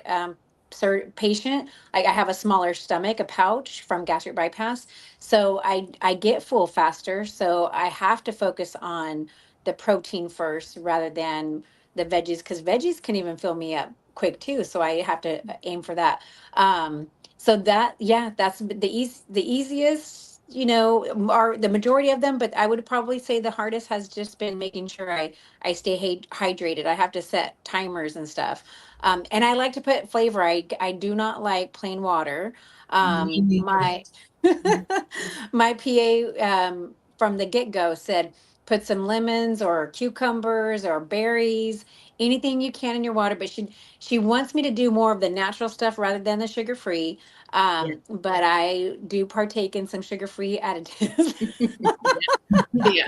patient, like I have a smaller stomach, a pouch from gastric bypass, so I get full faster, so I have to focus on the protein first rather than the veggies, because veggies can even fill me up quick too, so I have to aim for that. So that, yeah, that's the easiest, are the majority of them, but I would probably say the hardest has just been making sure I stay hydrated. I have to set timers and stuff. And I like to put flavor. I do not like plain water. Me neither. My my PA from the get-go said put some lemons or cucumbers or berries, anything you can in your water, but she wants me to do more of the natural stuff rather than the sugar free. But I do partake in some sugar-free additives. Yeah.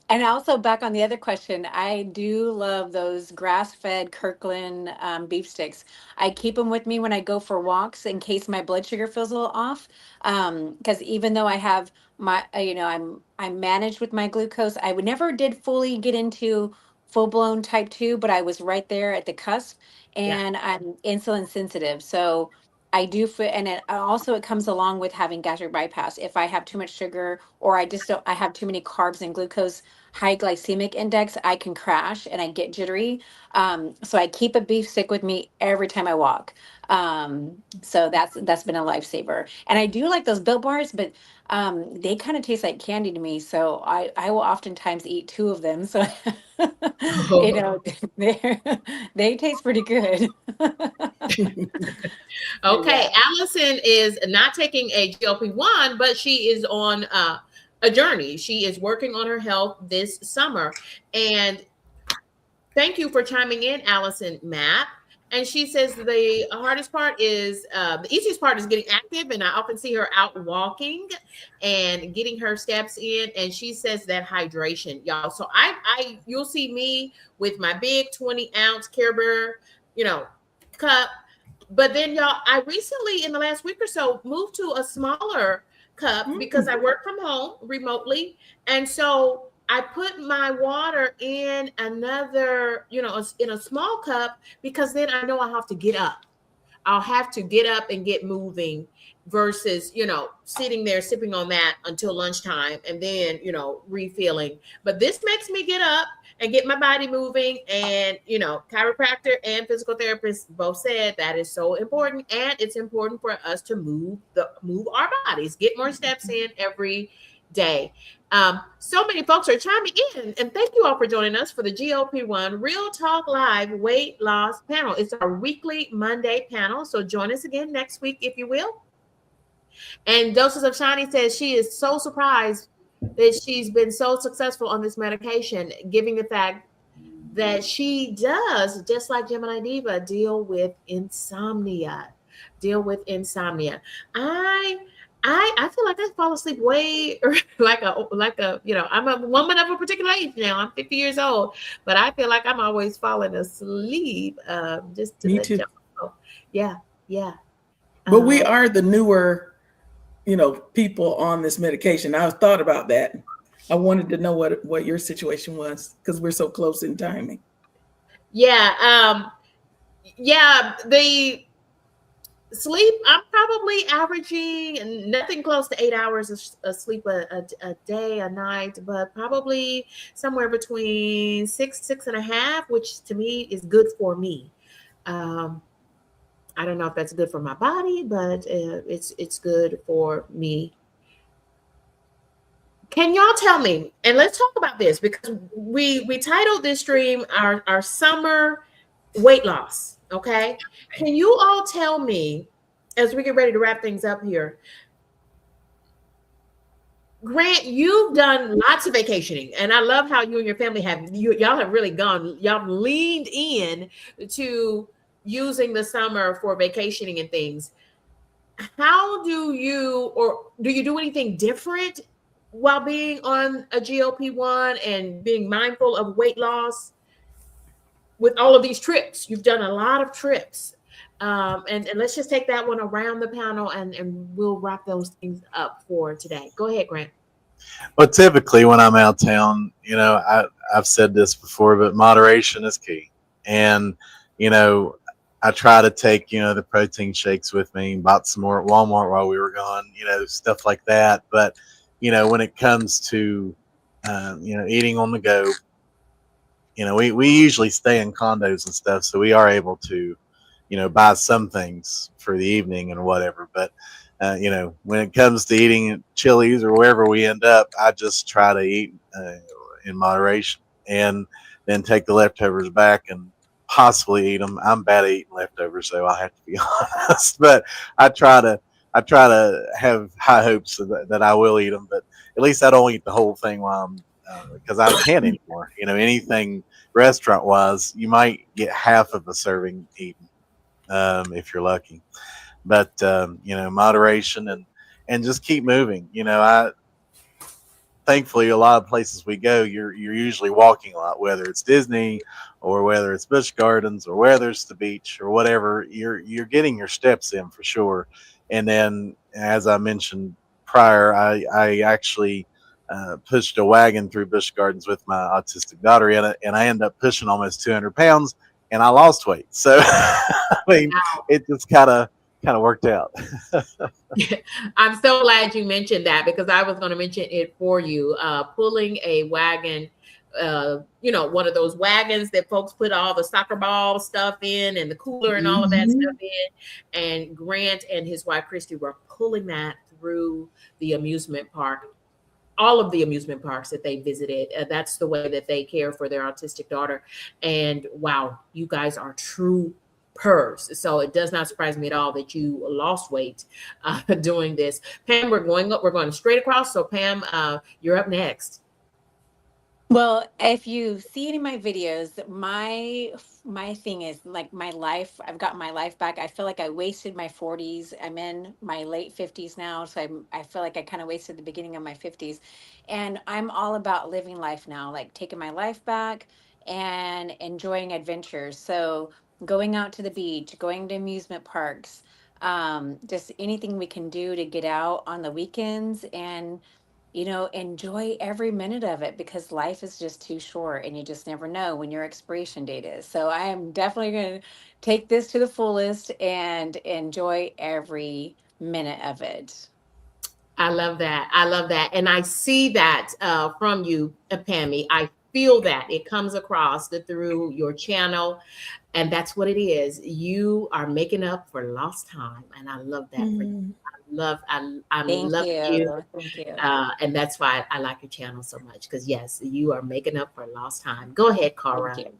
And also, back on the other question, I do love those grass-fed Kirkland beef sticks. I keep them with me when I go for walks in case my blood sugar feels a little off. Because even though I have my, I'm managed with my glucose, I would never did fully get into full-blown type 2, but I was right there at the cusp, Yeah. and I'm insulin sensitive. So I do fit, and it comes along with having gastric bypass. If I have too much sugar, or I just don't, I have too many carbs and glucose, high glycemic index, I can crash and I get jittery. So I keep a beef stick with me every time I walk. So that's been a lifesaver. And I do like those Built Bars, but they kind of taste like candy to me. So I will oftentimes eat two of them. So you know, they taste pretty good. Okay, Yeah. Allison is not taking a GLP-1, but she is on a journey. She is working on her health this summer. And thank you for chiming in, Allison Mapp. And she says the hardest part is the easiest part is getting active. And I often see her out walking and getting her steps in. And she says that hydration, y'all. So you'll see me with my big 20-ounce Care Bear, cup. But then, y'all, I recently, in the last week or so, moved to a smaller cup because I work from home remotely. And so I put my water in another, in a small cup, because then I know I have to get up. I'll have to get up and get moving versus, sitting there sipping on that until lunchtime and then, refilling. But this makes me get up and get my body moving. And, chiropractor and physical therapist both said that is so important. And it's important for us to move our bodies, get more steps in every day. So many folks are chiming in, and thank you all for joining us for the GLP-1 Real Talk Live Weight Loss Panel. It's our weekly Monday panel, so join us again next week if you will. And Doses of Shani says she is so surprised that she's been so successful on this medication, given the fact that she does, just like Gemini Diva, deal with insomnia. I feel like I fall asleep way like I'm a woman of a particular age now. I'm 50 years old, but I feel like I'm always falling asleep. Just to Me let too. y'all know. Yeah. But we are the newer, people on this medication. I thought about that. I wanted to know what your situation was because we're so close in timing. Yeah. The sleep, I'm probably averaging nothing close to 8 hours of sleep a day, a night, but probably somewhere between 6.5, which to me is good for me. I don't know if that's good for my body, but it's good for me. Can y'all tell me, and let's talk about this, because we titled this stream our summer weight loss. Okay. Can you all tell me, as we get ready to wrap things up here, Grant, you've done lots of vacationing, and I love how you and your family y'all have really y'all leaned in to using the summer for vacationing and things. How do you do anything different while being on a GLP-1 and being mindful of weight loss with all of these trips? You've done a lot of trips. And let's just take that one around the panel and we'll wrap those things up for today. Go ahead, Grant. Well, typically when I'm out of town, I've said this before, but moderation is key. And, I try to take, the protein shakes with me, bought some more at Walmart while we were gone, stuff like that. But, when it comes to, eating on the go, we usually stay in condos and stuff. So we are able to, buy some things for the evening and whatever. But, when it comes to eating at Chili's or wherever we end up, I just try to eat in moderation and then take the leftovers back and possibly eat them. I'm bad at eating leftovers, so I have to be honest. But I try to have high hopes that I will eat them. But at least I don't eat the whole thing while I'm because I can't anymore. Anything restaurant wise, you might get half of a serving eaten. if you're lucky. But moderation and just keep moving. I thankfully a lot of places we go, you're usually walking a lot, whether it's Disney or whether it's Busch Gardens or whether it's the beach or whatever. You're getting your steps in for sure. And then, as I mentioned prior, I actually pushed a wagon through Busch Gardens with my autistic daughter in it, and I ended up pushing almost 200 pounds, and I lost weight. So I mean, it just kind of worked out. I'm so glad you mentioned that because I was going to mention it for you. Pulling a wagon, one of those wagons that folks put all the soccer ball stuff in and the cooler and all of that stuff in. And Grant and his wife, Christy, were pulling that through the amusement park. All of the amusement parks that they visited. That's the way that they care for their autistic daughter. And wow, you guys are true purse. So it does not surprise me at all that you lost weight doing this. Pam, we're going straight across. So Pam, you're up next. Well, if you see any of my videos, my thing is like my life. I've got my life back. I feel like I wasted my 40s. I'm in my late 50s now, so I feel like I kind of wasted the beginning of my 50s, and I'm all about living life now, like taking my life back and enjoying adventures. So going out to the beach, going to amusement parks, just anything we can do to get out on the weekends and enjoy every minute of it because life is just too short and you just never know when your expiration date is. So I am definitely going to take this to the fullest and enjoy every minute of it. I love that. I love that. And I see that from you, Pammy. I feel that it comes across through your channel. And that's what it is. You are making up for lost time. And I love that for you. I Thank love you. you. Thank you. And that's why I like your channel so much. Because yes, you are making up for lost time. Go ahead, Cara. Thank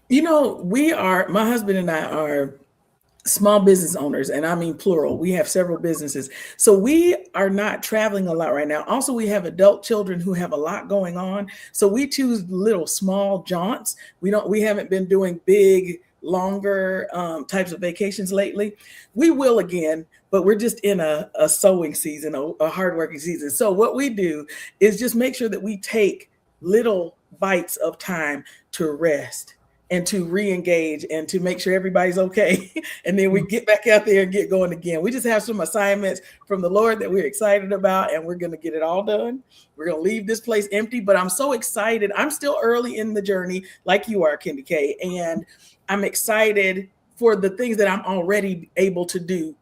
you. My husband and I are small business owners, and I mean plural. We have several businesses. So we are not traveling a lot right now. Also, we have adult children who have a lot going on. So we choose little small jaunts. We haven't been doing big, longer types of vacations lately. We will again, but we're just in a sowing season, a hardworking season. So what we do is just make sure that we take little bites of time to rest and to re-engage and to make sure everybody's okay. And then we get back out there and get going again. We just have some assignments from the Lord that we're excited about, and we're going to get it all done. We're going to leave this place empty, but I'm so excited. I'm still early in the journey like you are, Kendi K, and I'm excited for the things that I'm already able to do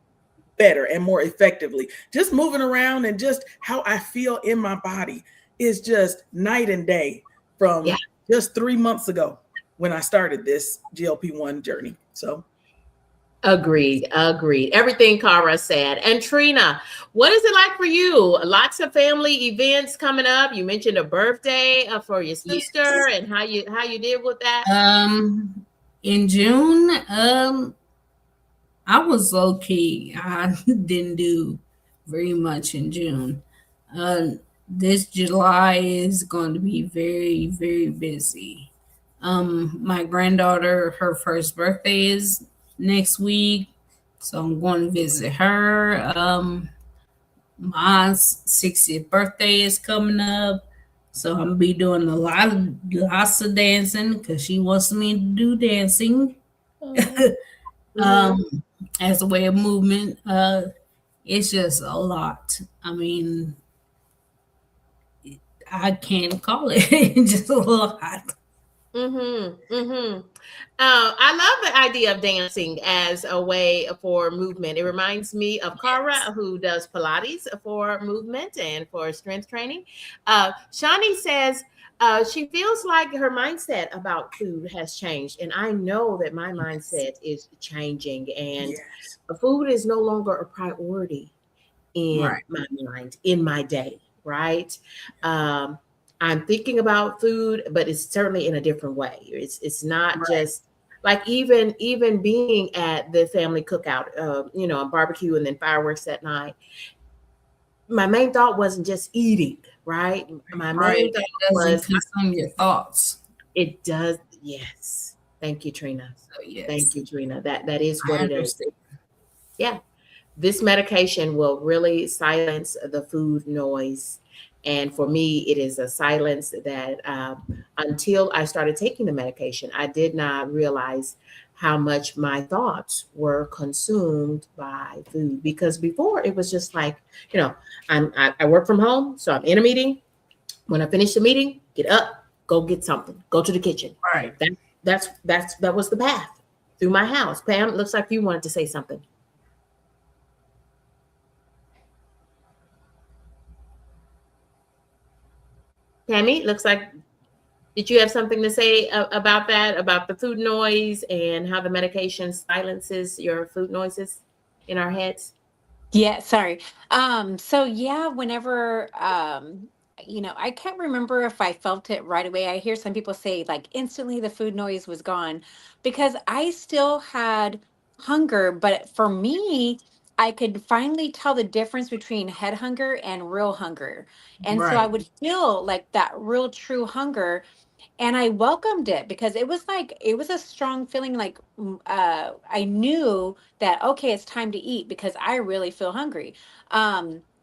better and more effectively. Just moving around and just how I feel in my body is just night and day from just 3 months ago when I started this GLP-1 journey. So agreed. Everything Cara said. And Trina, what is it like for you? Lots of family events coming up. You mentioned a birthday for your sister and how you did with that. In June, I was low key. I didn't do very much in June. This July is going to be very, very busy. My granddaughter, her first birthday is next week, so I'm going to visit her. My 60th birthday is coming up, so I'm gonna be doing lots of dancing because she wants me to do dancing. As a way of movement. It's just a lot. I mean, I can't call it just a lot. I love the idea of dancing as a way for movement. It reminds me of Cara, who does Pilates for movement and for strength training. Shani says she feels like her mindset about food has changed. And I know that my mindset is changing. And food is no longer a priority in my mind, in my day, right? I'm thinking about food, but it's certainly in a different way. It's not just like even being at the family cookout, a barbecue and then fireworks that night. My main thought wasn't just eating, right? My main thought was consume your thoughts. It does, yes. Thank you, Trina. So yes. Thank you, Trina. That is what I it is. understand. Yeah. This medication will really silence the food noise. And for me, it is a silence that until I started taking the medication, I did not realize how much my thoughts were consumed by food. Because before it was just like, I work from home, so I'm in a meeting. When I finish the meeting, get up, go get something, go to the kitchen. Right. That was the path through my house. Pam, it looks like you wanted to say something. Tammy, looks like, did you have something to say about that, about the food noise and how the medication silences your food noises in our heads? Yeah, sorry. So yeah, whenever I can't remember if I felt it right away. I hear some people say like instantly the food noise was gone because I still had hunger, but for me, I could finally tell the difference between head hunger and real hunger. And so I Right. would feel like that real true hunger, and I welcomed it because it was a strong feeling, like I knew that okay, it's time to eat because I really feel hungry.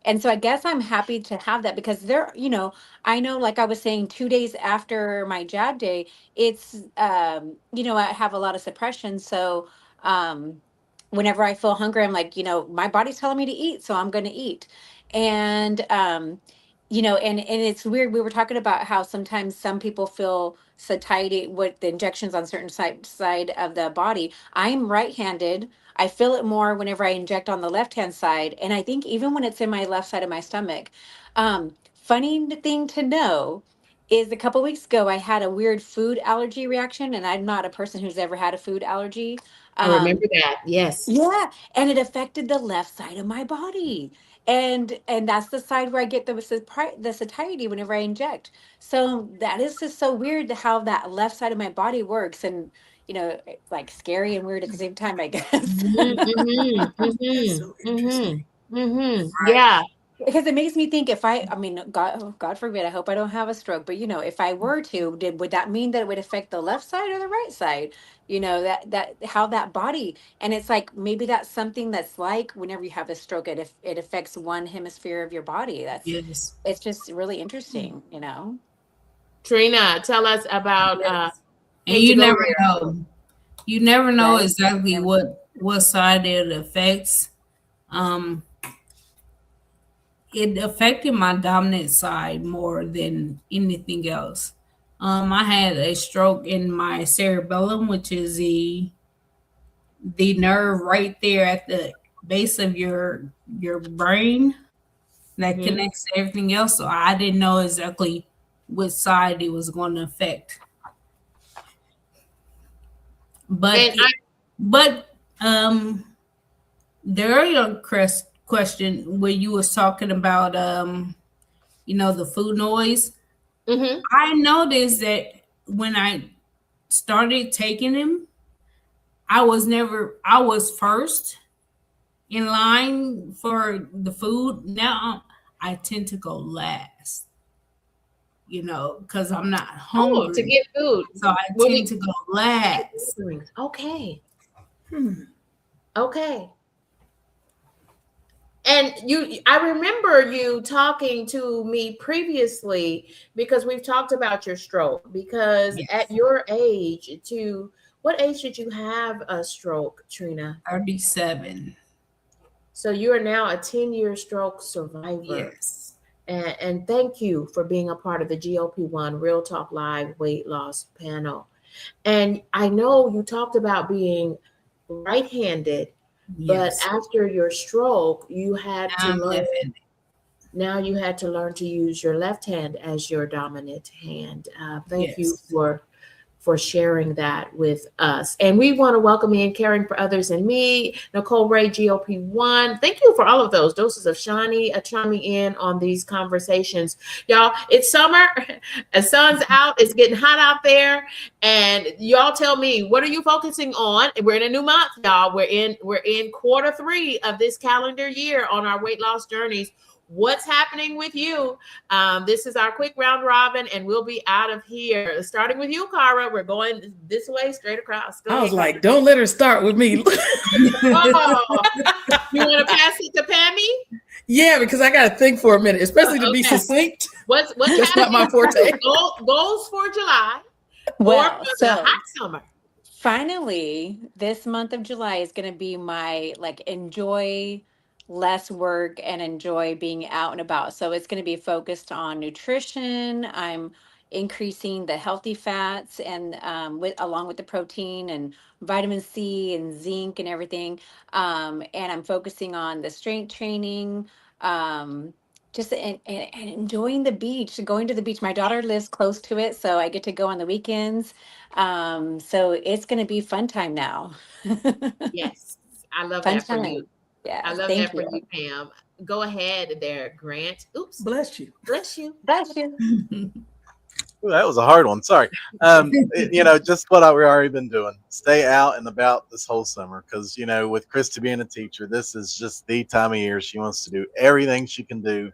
And so I guess I'm happy to have that because I know, like I was saying, 2 days after my jab day, it's I have a lot of suppression. So whenever I feel hungry, I'm like, my body's telling me to eat, so I'm gonna eat. And and it's weird. We were talking about how sometimes some people feel satiety with the injections on certain side of the body. I'm right-handed. I feel it more whenever I inject on the left-hand side, and I think even when it's in my left side of my stomach. Funny thing to know is a couple weeks ago I had a weird food allergy reaction, and I'm not a person who's ever had a food allergy. I remember that. Yes. Yeah, and it affected the left side of my body. And that's the side where I get the satiety whenever I inject. So that is just so weird how that left side of my body works, and it's like scary and weird at the same time, I guess. That's so interesting. Right. Yeah. Because it makes me think, I mean, God forbid, I hope I don't have a stroke, but if I were to, would that mean that it would affect the left side or the right side? That how that body, and it's like maybe that's something that's like whenever you have a stroke, it affects one hemisphere of your body. Yes. It's just really interesting. Trina, tell us about Yes. And hate to you go never there. know. You never know Right? exactly Yeah. what side it affects. Um, it affected my dominant side more than anything else. I had a stroke in my cerebellum, which is the nerve right there at the base of your brain that Mhm. connects to everything else. So I didn't know exactly which side it was going to affect. But And I but the earlier question where you was talking about the food noise, mhm. I noticed that when I started taking them, I was first in line for the food. Now I tend to go last, because I'm not Oh, to hungry. get food. So I Well, tend to go last. okay. Hmm. Okay. And I remember you talking to me previously because we've talked about your stroke. Because at Yes. your age, what age did you have a stroke, Trina? 37. So you are now a 10-year stroke survivor. Yes. And thank you for being a part of the GLP-1 Real Talk Live weight loss panel. And I know you talked about being right-handed, but Yes. after your stroke, you had to I'm learn. left-handed. Now you had to learn to use your left hand as your dominant hand. Thank you Yes. for sharing that with us. And we want to welcome in Caring for Others and Me, Nicole Ray, GLP-1. Thank you for all of those doses of Shani chiming in on these conversations. Y'all, it's summer. The sun's out. It's getting hot out there. And y'all tell me, what are you focusing on? We're in a new month, y'all. We're in quarter 3 of this calendar year on our weight loss journeys. what's happening with you. This is our quick round robin, and we'll be out of here. Starting with you, Cara. We're going this way, straight across. Go I was ahead, like, don't let her start with me. oh, you want to pass it to Pammy? Yeah, because I got to think for a minute, especially to be Okay. succinct. What's That's not my forte. Goals for July Well, or for so the hot summer? finally, this month of July is going to be my like enjoy less work and enjoy being out and about. So it's going to be focused on nutrition. I'm increasing the healthy fats and with along with the protein and vitamin C and zinc and everything. And I'm focusing on the strength training. Just and enjoying the beach, going to the beach. My daughter lives close to it, so I get to go on the weekends. So it's going to be fun time now. Yes, I love Fun that for you. time. Yeah. I love Thank that for you. you, Pam. Go ahead there, Grant. Oops, Bless you. bless you. Bless you. Ooh, that was a hard one. Sorry. Just what we've already been doing. Stay out and about this whole summer because, with Krista being a teacher, this is just the time of year she wants to do everything she can do,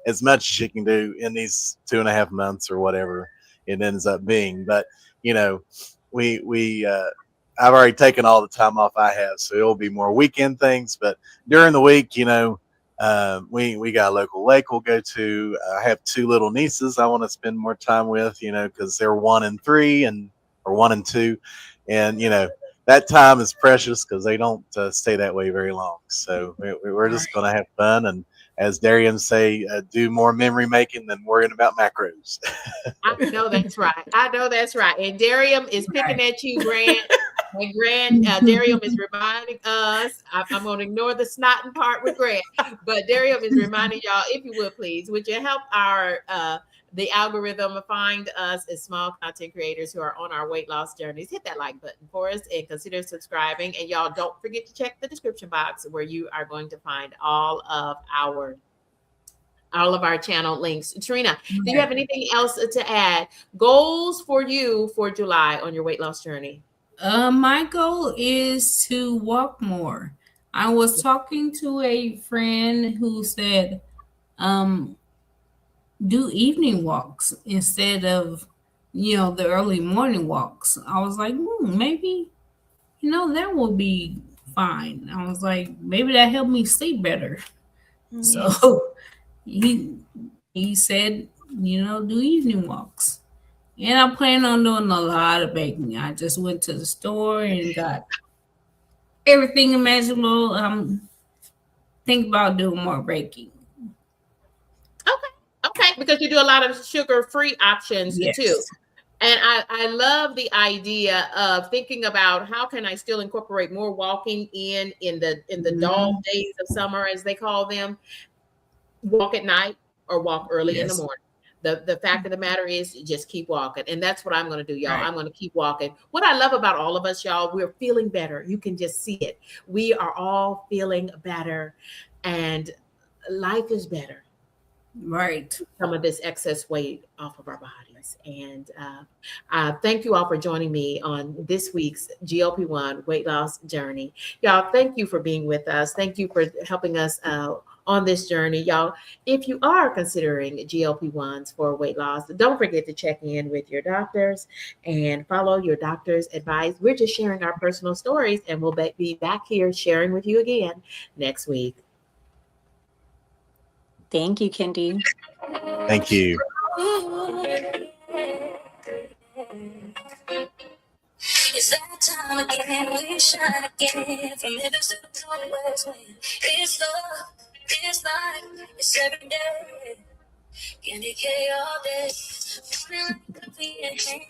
as much as she can do in these 2.5 months or whatever it ends up being. But, I've already taken all the time off I have, so it'll be more weekend things. But during the week, we got a local lake we'll go to. I have 2 little nieces I want to spend more time with, because they're 1 and 3 or 1 and 2, and that time is precious because they don't stay that way very long. So we're just going to have fun and, as Darian say, do more memory making than worrying about macros. I know that's right. I know that's right. And Darium is picking at you, Grant. And Grant, Darium is reminding us. I'm going to ignore the snotting part with Grant, but Darium is reminding y'all, if you would please, would you help our the algorithm find us as small content creators who are on our weight loss journeys? Hit that like button for us and consider subscribing. And y'all don't forget to check the description box where you are going to find all of our channel links. Trina, do you have anything else to add? Goals for you for July on your weight loss journey? My goal is to walk more. I was talking to a friend who said, do evening walks instead of, the early morning walks. I was like, maybe, that will be fine. I was like, maybe that helped me sleep better. So he said, do evening walks. And I plan on doing a lot of baking. I just went to the store and got everything imaginable. Think about doing more baking. Okay, because you do a lot of sugar-free options Yes. too. And I love the idea of thinking about how can I still incorporate more walking in the dog days of summer, as they call them. Walk at night or walk early in the morning. The fact of the matter is, just keep walking. And that's what I'm going to do, y'all. Right. I'm going to keep walking. What I love about all of us, y'all, we're feeling better. You can just see it. We are all feeling better and life is better. Right. Some of this excess weight off of our bodies. And thank you all for joining me on this week's GLP-1 weight loss journey. Y'all, thank you for being with us. Thank you for helping us on this journey. Y'all, if you are considering GLP-1s for weight loss, don't forget to check in with your doctors and follow your doctor's advice. We're just sharing our personal stories, and we'll be back here sharing with you again next week. Thank you, Kendi. Thank you. It's that time again, we shine again. From Memphis to the West Wind. It's love, it's life, it's every day. Candy K all day. Running like a coffee in hand.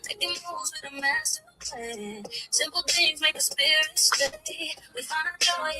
Making moves with a master plan. Simple things make the spirit stay. We find our joy.